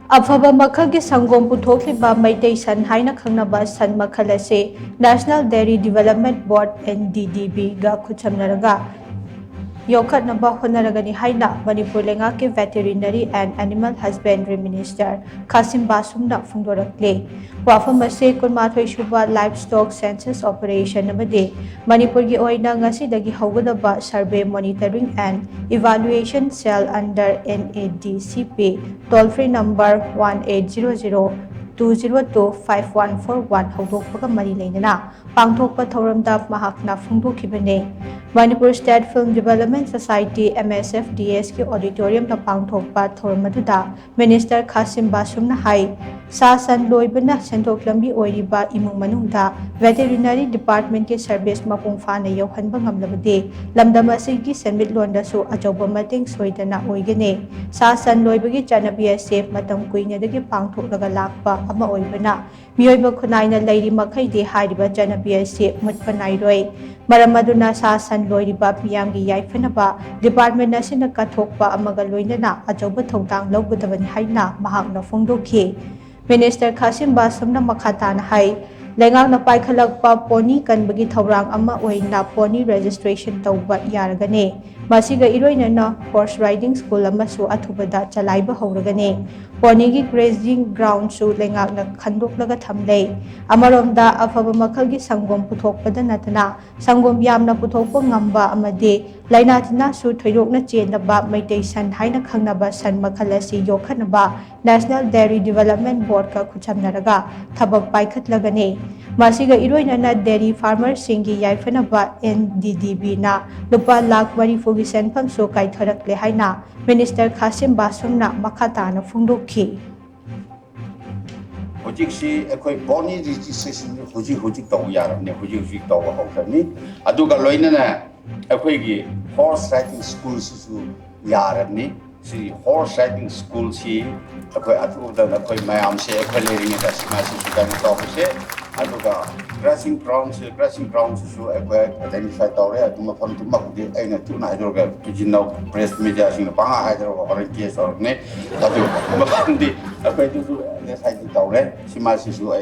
Aphaba Makhal ki shangom puthokliba Meitei Shan haina khangnaba San Makhal Asi National Dairy Development Board Nddb ga Khutsamnaraga Yokhatnaba Hotnaragani haina Manipur leingak ki Veterinary and Animal Husbandry Minister Khashim Vashum na phongdorakli wafam ase kunmathoi suba livestock census operation amadi Manipur gi oina ngasidagi haugadaba survey monitoring and evaluation cell under Nddb toll free number 1800-202-5141 haudopaga mari leinana pangthokpa thoramda mahakna phongdokhibane Manipur State Film Development Society MSFDS ki auditorium na pangthokpa thoramadda Minister Khashim Vashum na hai sa san loibana senthok lambi oiriba imung manungda Veterinary Department ki service mapung fana yauhanba ngamlabade lamdam asigi senmit londa su ajoba mating soidana oigane sa san loibagi chanabi ase matam kuina dagi pangthoklaga lakpa ama oibana miyoiba khunaina leiri makhaide hariba chanabi ase mutpa nairoi Maramaduna sa san loiriba piyamgi yaifenaba department asina kathokpa amaga loinana ajoba thongtang lawgadabani haina mahakna phongdokhi Minister Khashim Vashum na makhatana hai leingak na paikhalakpa pony kanbagi thawrang ama oina pony registration tawba yaragane masiga iroinana horse riding school amasu athubada chalaiba hawragane pony gi grazing ground su leingak na khandoklaga thamlei amaromda Aphaba makhal gi shangom puthokpada natana shangom yamna puthokpa ngamba amade lainatina su thoirokna chenaba Meitei Shan haina khangnaba San Makhal Asi Yokhatnaba National Dairy Development Board ka khutshamnaraga thabak paikhatlagane masiga iroinana dairy farmer singi yaifenaba Nddb na lupa lakh marifu gi senpham su kaitharakle haina Minister Khashim Vashum na makhatana phongdokhi Hojiksi ekoi pony registration hojik taw yaramne hojik taw hawrani aduga loinana ekoi gi horse riding school su yaramni si horse riding school si ekoi atuda ekoi mayam se ekoi leringa da simasi su kan tawse aduga grazing grounds su ekoi identify tawre aduma pham tumma gi aina tuna hydroga tujinau press media sing panga hydroga volunteer sorne adu mafandi ekoi tu Saidi tawre simasi su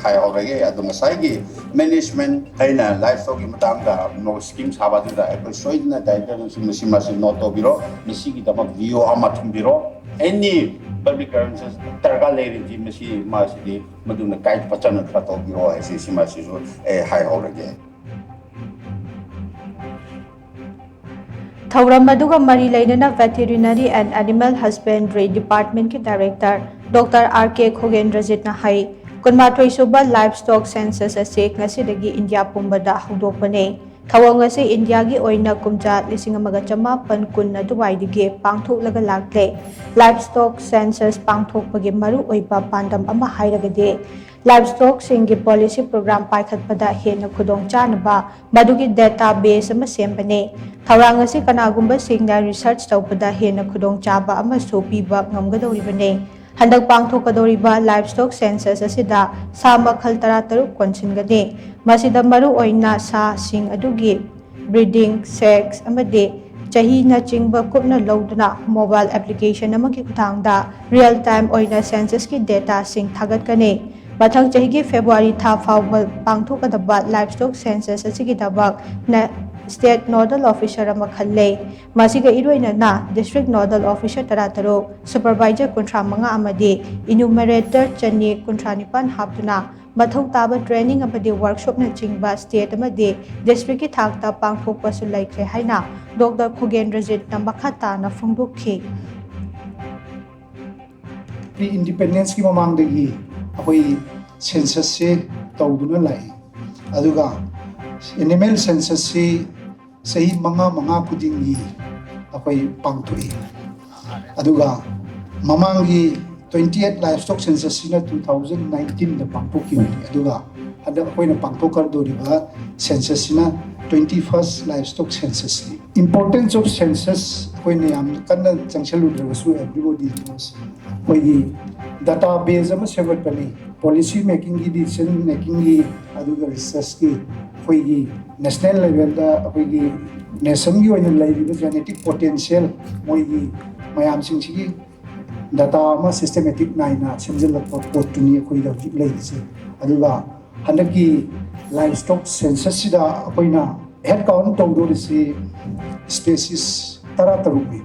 hai already adung saigi management haina livestock ki matangda no schemes habadida ekoi soidna daidang simasi noto biro misigi damak view amathum biro any public occurrences targa lerinji masi maduna guide pachana khato biro aisi simasi su hai already Thauram Maduga Mari Lainana Veterinary and Animal Husbandry Department ki Director Dr. R.K. Khogendrajit na hai kunmathoi suba livestock census ase ngasidagi India pumbada hudokpane thawang ase India gi oina kumja 1950 duwaidige pangthoklaga lakle livestock census pangthokpagi maru oiba pandam ama hairagade livestock singi policy program paikhatpada hena khudong chanaba madugi database ama sembane thawang ase kanagumba singna research tawpada hena khudong chaba ama sopiba ngamgadoribane handak pangthokadoriba livestock census asida sa makhal tarataruk konsingane masida maru oina sa sing adugi breeding sex amade chahi na chingba kupna loduna mobile application amagi kuthangda real time oina census ki data sing thagat kane Bathang Chahigi February tha fawbal pangthokadaba livestock census asigi dabak na State Nodal Officer ama khallei masiga iroina na District Nodal Officer tarataro Supervisor kuntra manga amadi enumerator chani kuntra nipan haptuna mathau taba training amadi workshop na chingba state amadi district ki thakta pangthokpa su laikre haina Dr. Khogendrajit na makhata na phongdokhi Pre-independence ki mamangdagi akoi census se tawduna lai aduga animal census se sahi manga kudingi akoi pangthui aduga mamangi 28 livestock census sina 2019 da pangthoki aduga ada akoina pangthokar doriba census sina 21st livestock census importance of census akoina yam kanna changchaludrasu everybody knows koi database ama sevatpani policy making ki decision making ki aduga research ki koi national level da koi nation ki oina laibi genetic potential moi mayam sing chi data ama systematic naina semjilakpa potuni akoida hojik leise aduga handaki livestock census sida akoina head count tawdorisi species tara tarumi